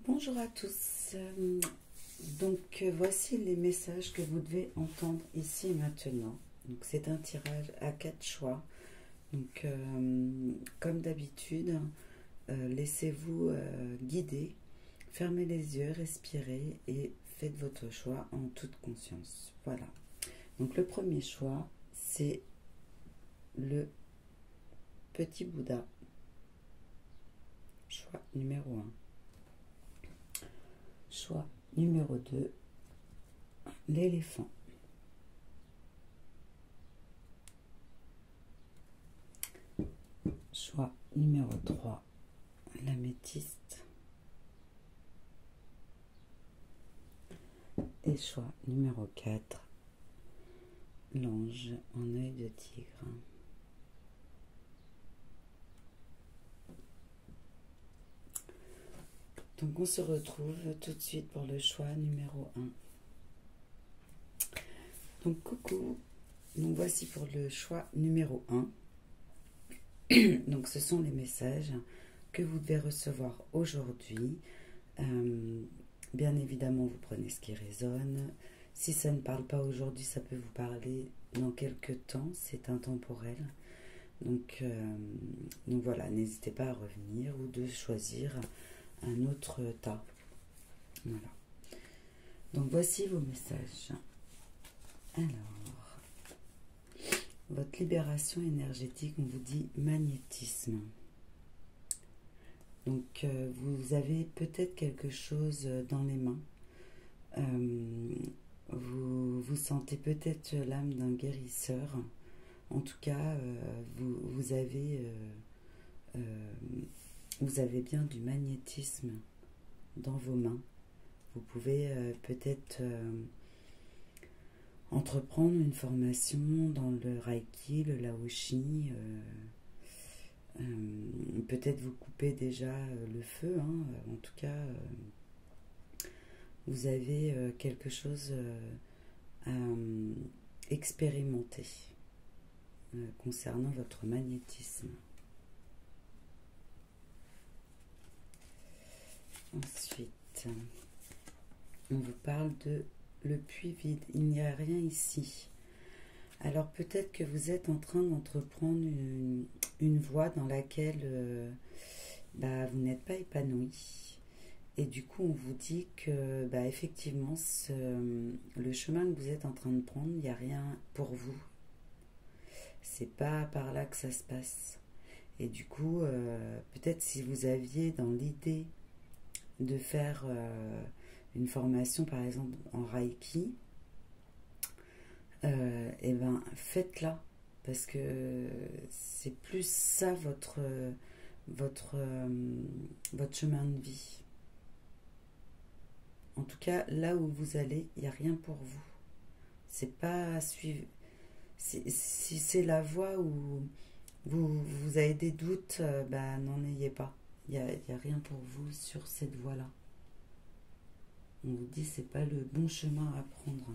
Bonjour à tous. Voici les messages que vous devez entendre ici et maintenant. Donc c'est un tirage à 4 choix. Comme d'habitude, laissez-vous guider, fermez les yeux, respirez et faites votre choix en toute conscience. Voilà. Donc le premier choix, c'est le petit Bouddha. Choix numéro 1. Choix numéro 2, l'éléphant. Choix numéro 3, l'améthyste. Et choix numéro 4, l'ange en œil de tigre. Donc on se retrouve tout de suite pour le choix numéro 1. Donc coucou, donc voici pour le choix numéro 1. Donc ce sont les messages que vous devez recevoir aujourd'hui. Bien évidemment, vous prenez ce qui résonne. Si ça ne parle pas aujourd'hui, ça peut vous parler dans quelques temps, c'est intemporel. Donc voilà, n'hésitez pas à revenir ou de choisir un autre tas. Voilà. Donc voici vos messages. Alors, votre libération énergétique, on vous dit magnétisme. Donc vous avez peut-être quelque chose dans les mains. Vous sentez peut-être l'âme d'un guérisseur. En tout cas, vous avez bien du magnétisme dans vos mains. Vous pouvez peut-être entreprendre une formation dans le Reiki, le Laoshi. Peut-être vous coupez déjà le feu. En tout cas, vous avez quelque chose à expérimenter concernant votre magnétisme. Ensuite, on vous parle de le puits vide. Il n'y a rien ici. Alors peut-être que vous êtes en train d'entreprendre une voie dans laquelle vous n'êtes pas épanoui. Et du coup, on vous dit que effectivement, le chemin que vous êtes en train de prendre, il n'y a rien pour vous. C'est pas par là que ça se passe. Et du coup, peut-être si vous aviez dans l'idée de faire une formation par exemple en Reiki, faites-la, parce que c'est plus ça votre chemin de vie. En tout cas, là où vous allez, il n'y a rien pour vous. C'est pas à suivre. Si c'est la voie où vous avez des doutes, n'en ayez pas. Il n'y a rien pour vous sur cette voie-là. On vous dit c'est pas le bon chemin à prendre.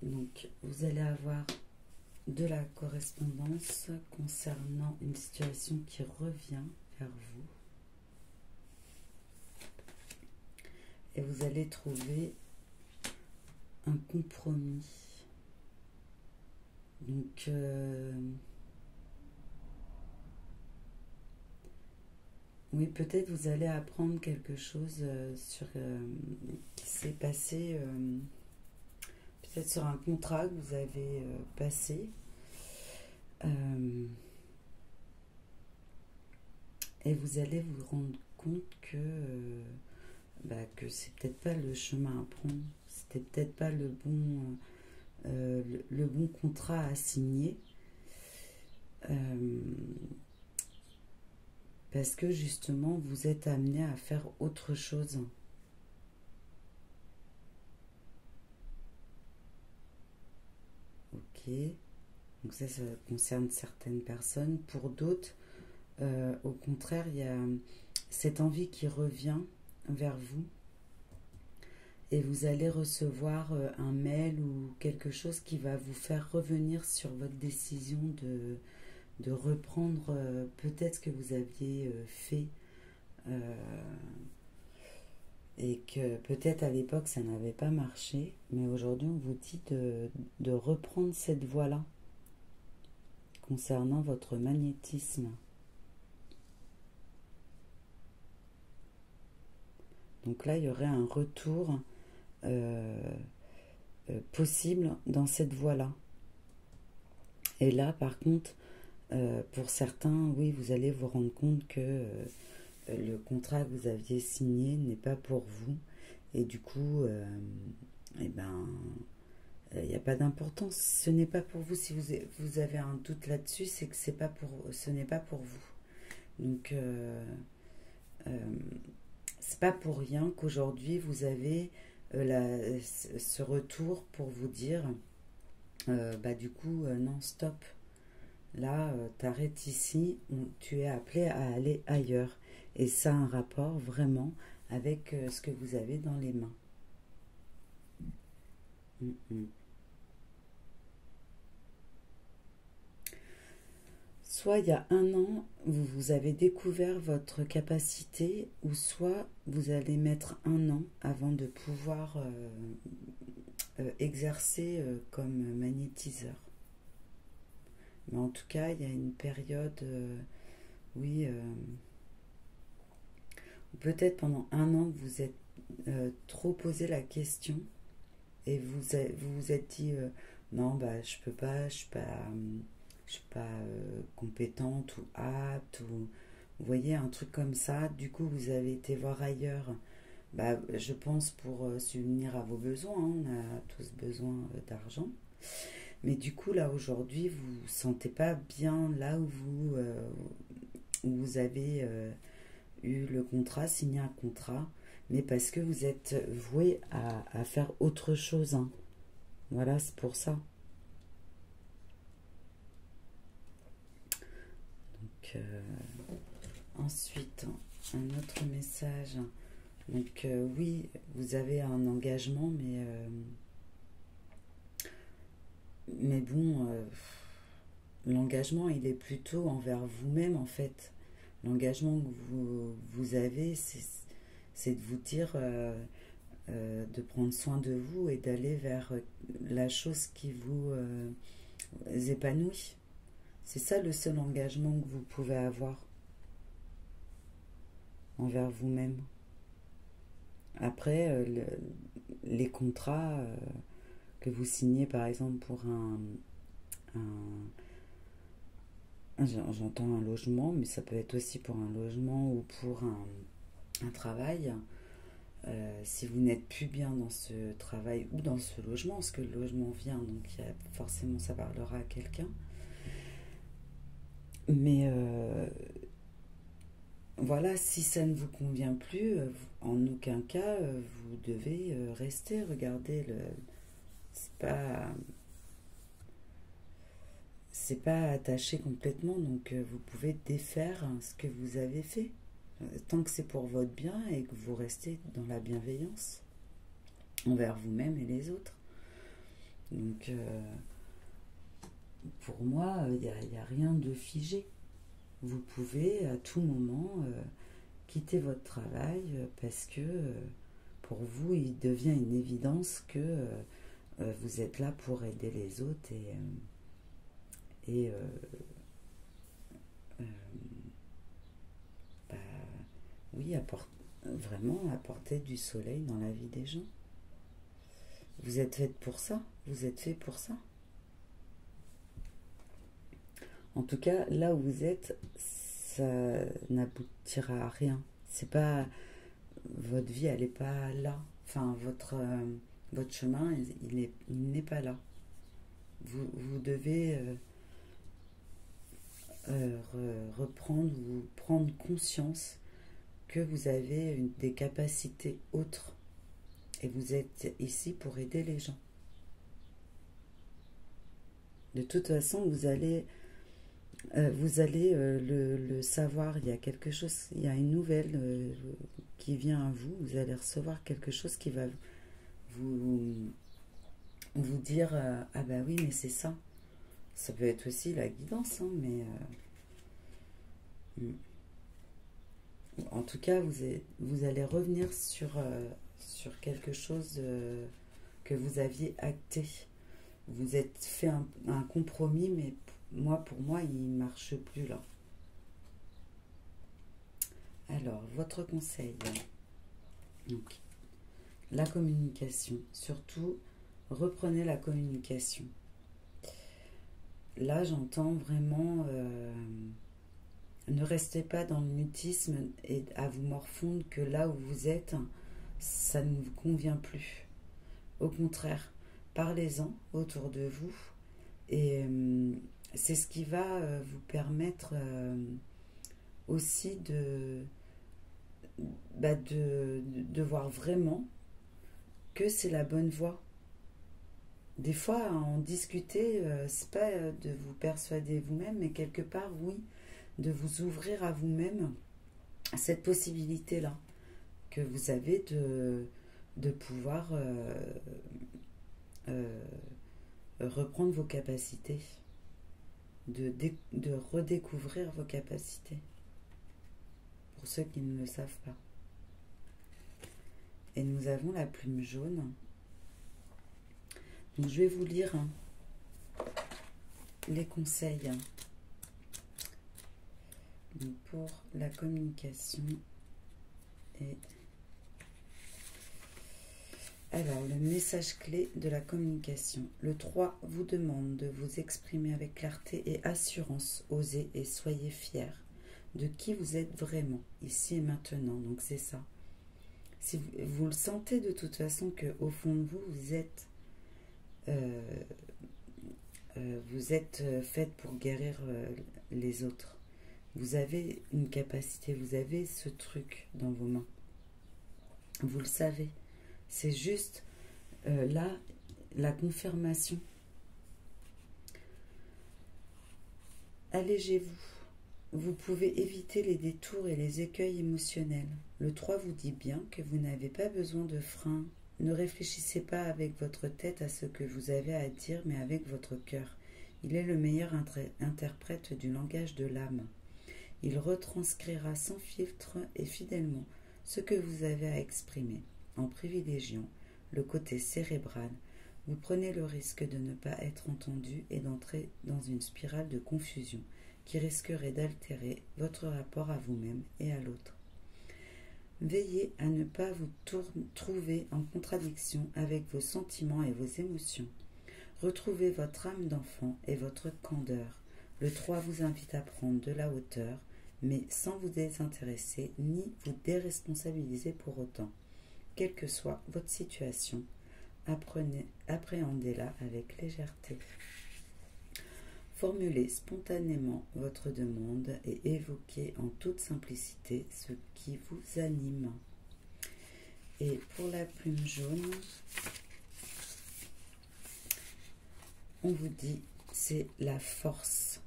Donc vous allez avoir de la correspondance concernant une situation qui revient vers vous. Et vous allez trouver un compromis. Donc oui, peut-être vous allez apprendre quelque chose sur qui s'est passé, peut-être sur un contrat que vous avez passé. Et vous allez vous rendre compte que c'est peut-être pas le chemin à prendre, c'était peut-être pas le bon contrat à signer. Parce que justement vous êtes amené à faire autre chose. Ok, donc ça concerne certaines personnes. Pour d'autres, au contraire, il y a cette envie qui revient vers vous et vous allez recevoir un mail ou quelque chose qui va vous faire revenir sur votre décision de reprendre peut-être ce que vous aviez fait et que peut-être à l'époque ça n'avait pas marché, mais aujourd'hui on vous dit de reprendre cette voie-là concernant votre magnétisme. Donc là, il y aurait un retour possible dans cette voie-là. Et là, par contre, pour certains, oui, vous allez vous rendre compte que le contrat que vous aviez signé n'est pas pour vous. Et du coup, eh ben, il n'y a pas d'importance. Ce n'est pas pour vous. Si vous avez un doute là-dessus, c'est que ce n'est pas pour vous. Donc, c'est pas pour rien qu'aujourd'hui vous avez ce retour pour vous dire bah du coup non, stop, là t'arrêtes ici, tu es appelé à aller ailleurs, et ça a un rapport vraiment avec ce que vous avez dans les mains. Soit il y a un an, vous avez découvert votre capacité, ou soit vous allez mettre un an avant de pouvoir exercer comme magnétiseur. Mais en tout cas, il y a une période, oui, peut-être pendant un an, vous vous êtes trop posé la question et vous vous êtes dit non, bah, je peux pas, je suis pas compétente ou apte, ou vous voyez, un truc comme ça. Du coup, vous avez été voir ailleurs. Bah, je pense pour subvenir à vos besoins, hein, on a tous besoin d'argent. Mais du coup, là, aujourd'hui, vous ne vous sentez pas bien là où vous avez eu le contrat, signé un contrat, mais parce que vous êtes voué à faire autre chose, hein. Voilà, c'est pour ça. Donc, ensuite, un autre message. Donc, oui, vous avez un engagement, mais bon, l'engagement, il est plutôt envers vous-même, en fait. L'engagement que vous avez, c'est de vous dire de prendre soin de vous et d'aller vers la chose qui vous épanouit. C'est ça le seul engagement que vous pouvez avoir envers vous-même. Après, les contrats que vous signez, par exemple, pour j'entends un logement, mais ça peut être aussi pour un logement ou pour un travail. Si vous n'êtes plus bien dans ce travail ou dans ce logement, parce que le logement vient, donc forcément ça parlera à quelqu'un. Mais voilà, si ça ne vous convient plus, en aucun cas vous devez rester. Regardez, c'est pas c'est pas attaché complètement, donc vous pouvez défaire ce que vous avez fait, tant que c'est pour votre bien et que vous restez dans la bienveillance envers vous-même et les autres. Donc pour moi, il n'y a rien de figé. Vous pouvez à tout moment quitter votre travail parce que pour vous, il devient une évidence que vous êtes là pour aider les autres et euh, bah, oui, vraiment apporter du soleil dans la vie des gens. Vous êtes fait pour ça, vous êtes fait pour ça. En tout cas, là où vous êtes, ça n'aboutira à rien. C'est pas votre vie, elle n'est pas là. Enfin, votre chemin, il n'est pas là. Vous devez reprendre ou prendre conscience que vous avez des capacités autres et vous êtes ici pour aider les gens. De toute façon, vous allez le savoir. Il y a quelque chose, il y a une nouvelle qui vient à vous. Vous allez recevoir quelque chose qui va vous dire ah bah oui, mais c'est ça. Ça peut être aussi la guidance, hein, mais En tout cas, vous allez revenir sur quelque chose que vous aviez acté. Vous êtes fait un compromis, mais pour moi, il ne marche plus là. Alors, votre conseil. Donc, la communication. Surtout, reprenez la communication. Là, j'entends vraiment... ne restez pas dans le mutisme et à vous morfondre que là où vous êtes, ça ne vous convient plus. Au contraire, parlez-en autour de vous et c'est ce qui va vous permettre aussi de voir vraiment que c'est la bonne voie. Des fois, en discuter, c'est pas de vous persuader vous-même, mais quelque part, oui, de vous ouvrir à vous-même cette possibilité-là que vous avez de pouvoir reprendre vos capacités, de redécouvrir vos capacités, pour ceux qui ne le savent pas. Et nous avons la plume jaune. Donc je vais vous lire les conseils pour la communication. Et alors, le message clé de la communication. Le 3 vous demande de vous exprimer avec clarté et assurance. Osez et soyez fiers de qui vous êtes vraiment, ici et maintenant. Donc c'est ça. Si vous le sentez de toute façon qu'au fond de vous, vous êtes faite pour guérir les autres. Vous avez une capacité, vous avez ce truc dans vos mains. Vous le savez. C'est juste là la confirmation. Allégez-vous. Vous pouvez éviter les détours et les écueils émotionnels. Le 3 vous dit bien que vous n'avez pas besoin de frein. Ne réfléchissez pas avec votre tête à ce que vous avez à dire, mais avec votre cœur. Il est le meilleur interprète du langage de l'âme. Il retranscrira sans filtre et fidèlement ce que vous avez à exprimer. En privilégiant le côté cérébral, vous prenez le risque de ne pas être entendu et d'entrer dans une spirale de confusion qui risquerait d'altérer votre rapport à vous-même et à l'autre. Veillez à ne pas vous trouver en contradiction avec vos sentiments et vos émotions. Retrouvez votre âme d'enfant et votre candeur. Le 3 vous invite à prendre de la hauteur, mais sans vous désintéresser ni vous déresponsabiliser pour autant. Quelle que soit votre situation, appréhendez-la avec légèreté. Formulez spontanément votre demande et évoquez en toute simplicité ce qui vous anime. Et pour la plume jaune, on vous dit c'est la force.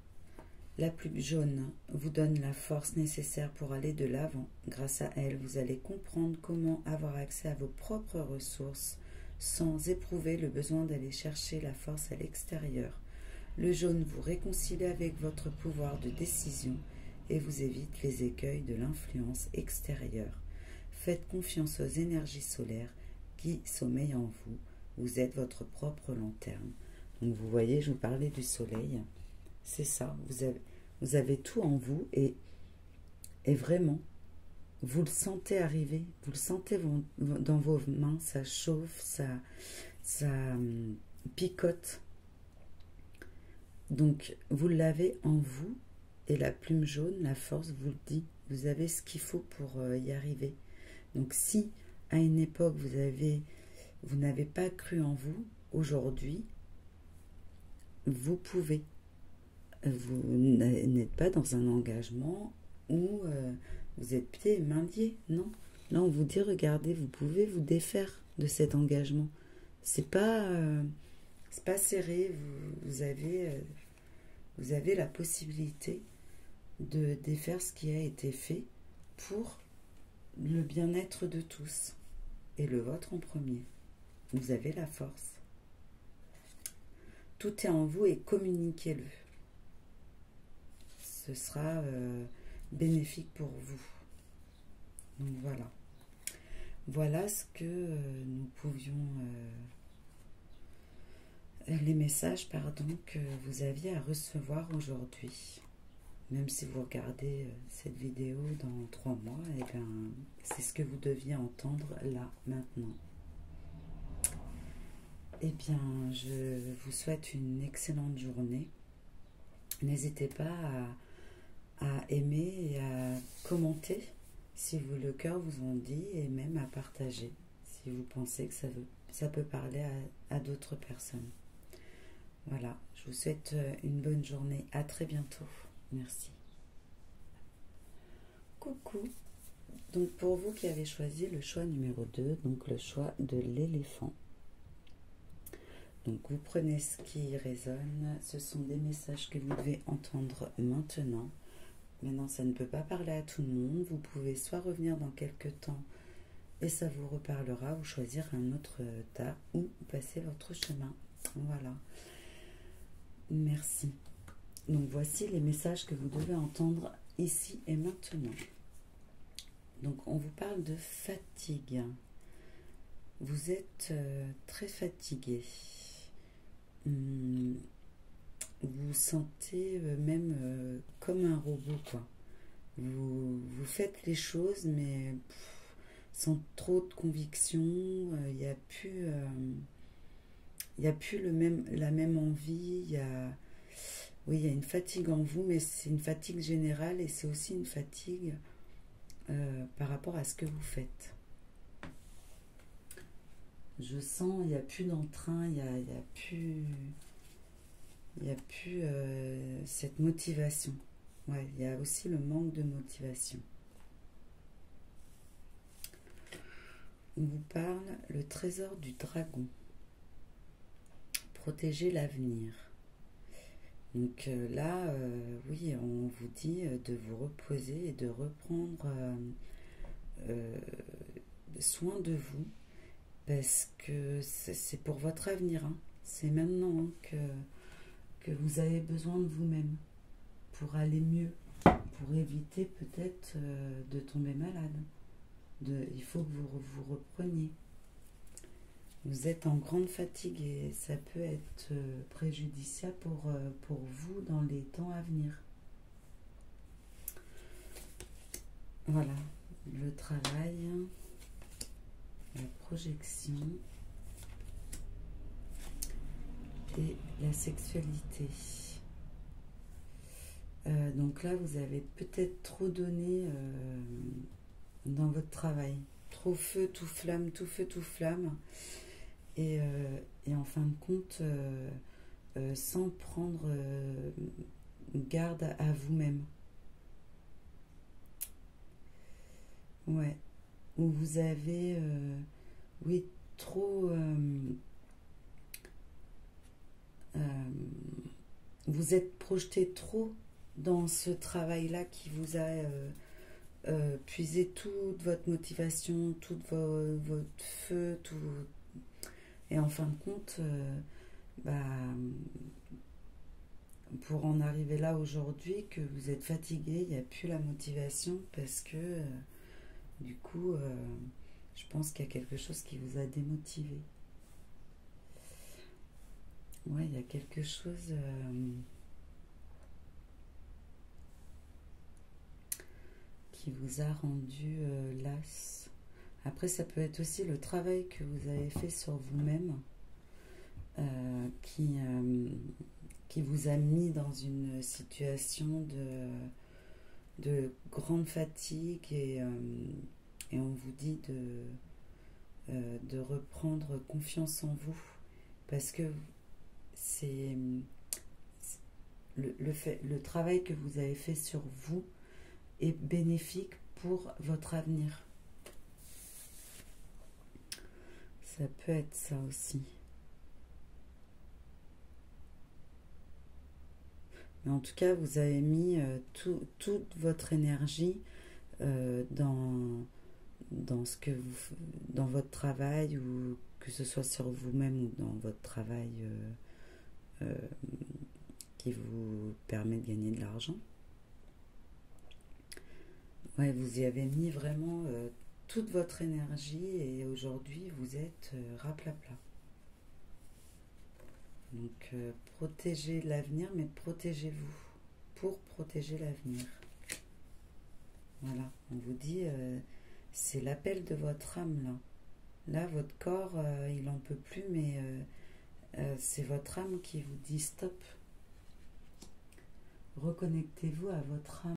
La plume jaune vous donne la force nécessaire pour aller de l'avant. Grâce à elle, vous allez comprendre comment avoir accès à vos propres ressources sans éprouver le besoin d'aller chercher la force à l'extérieur. Le jaune vous réconcilie avec votre pouvoir de décision et vous évite les écueils de l'influence extérieure. Faites confiance aux énergies solaires qui sommeillent en vous. Vous êtes votre propre lanterne. Donc vous voyez, je vous parlais du soleil. C'est ça, vous avez tout en vous et vraiment, vous le sentez arriver, vous le sentez dans vos mains, ça chauffe, ça picote. Donc, vous l'avez en vous et la plume jaune, la force, vous le dit, vous avez ce qu'il faut pour y arriver. Donc, si à une époque vous n'avez pas cru en vous, aujourd'hui, vous pouvez. Vous n'êtes pas dans un engagement où vous êtes pieds et mains liés, non. Là, on vous dit, regardez, vous pouvez vous défaire de cet engagement. C'est pas serré, vous avez la possibilité de défaire ce qui a été fait pour le bien-être de tous et le vôtre en premier. Vous avez la force. Tout est en vous et communiquez-le. Ce sera bénéfique pour vous. Donc voilà. Voilà ce que nous pouvions... les messages, pardon, que vous aviez à recevoir aujourd'hui. Même si vous regardez cette vidéo dans 3 mois, eh bien, c'est ce que vous deviez entendre là, maintenant. Eh bien, je vous souhaite une excellente journée. N'hésitez pas à aimer et à commenter si vous, le cœur vous en dit, et même à partager si vous pensez que ça peut parler à d'autres personnes. Voilà, je vous souhaite une bonne journée. À très bientôt. Merci. Coucou. Donc pour vous qui avez choisi le choix numéro 2, donc le choix de l'éléphant. Donc vous prenez ce qui résonne. Ce sont des messages que vous devez entendre maintenant. Maintenant, ça ne peut pas parler à tout le monde. Vous pouvez soit revenir dans quelques temps et ça vous reparlera, ou choisir un autre tas, ou passer votre chemin. Voilà. Merci. Donc voici les messages que vous devez entendre ici et maintenant. Donc on vous parle de fatigue. Vous êtes très fatigué. Vous vous sentez même comme un robot, quoi. Vous faites les choses, mais sans trop de conviction. Il n'y a plus... il n'y a plus la même envie, oui, il y a une fatigue en vous, mais c'est une fatigue générale et c'est aussi une fatigue par rapport à ce que vous faites. Je sens, il n'y a plus d'entrain, il n'y a plus cette motivation. Ouais, il y a aussi le manque de motivation. On vous parle le trésor du dragon. Protéger l'avenir. Donc là, oui, on vous dit de vous reposer et de reprendre soin de vous, parce que c'est pour votre avenir. Hein. C'est maintenant que vous avez besoin de vous-même pour aller mieux, pour éviter peut-être de tomber malade. Il faut que vous vous repreniez. Vous êtes en grande fatigue et ça peut être préjudiciable pour vous dans les temps à venir. Voilà, le travail, la projection et la sexualité. Donc là, vous avez peut-être trop donné dans votre travail. Trop feu, tout flamme, tout feu, tout flamme. Et en fin de compte, sans prendre garde à vous-même. Ouais. Où vous avez, oui, trop... vous êtes projeté trop dans ce travail-là qui vous a puisé toute votre motivation, tout votre feu, tout... Et en fin de compte, pour en arriver là aujourd'hui, que vous êtes fatigué, il n'y a plus la motivation parce que du coup, je pense qu'il y a quelque chose qui vous a démotivé. Ouais, il y a quelque chose qui vous a rendu las. Après, ça peut être aussi le travail que vous avez fait sur vous-même qui vous a mis dans une situation de grande fatigue et on vous dit de reprendre confiance en vous, parce que c'est le travail que vous avez fait sur vous est bénéfique pour votre avenir. Ça peut être ça aussi. Mais en tout cas, vous avez mis toute votre énergie dans votre travail, ou que ce soit sur vous-même ou dans votre travail qui vous permet de gagner de l'argent. Ouais, vous y avez mis vraiment toute votre énergie et aujourd'hui vous êtes raplapla. Donc protégez l'avenir, mais protégez-vous pour protéger l'avenir. Voilà, on vous dit, c'est l'appel de votre âme là. Là, votre corps, il n'en peut plus, mais c'est votre âme qui vous dit stop. Reconnectez-vous à votre âme.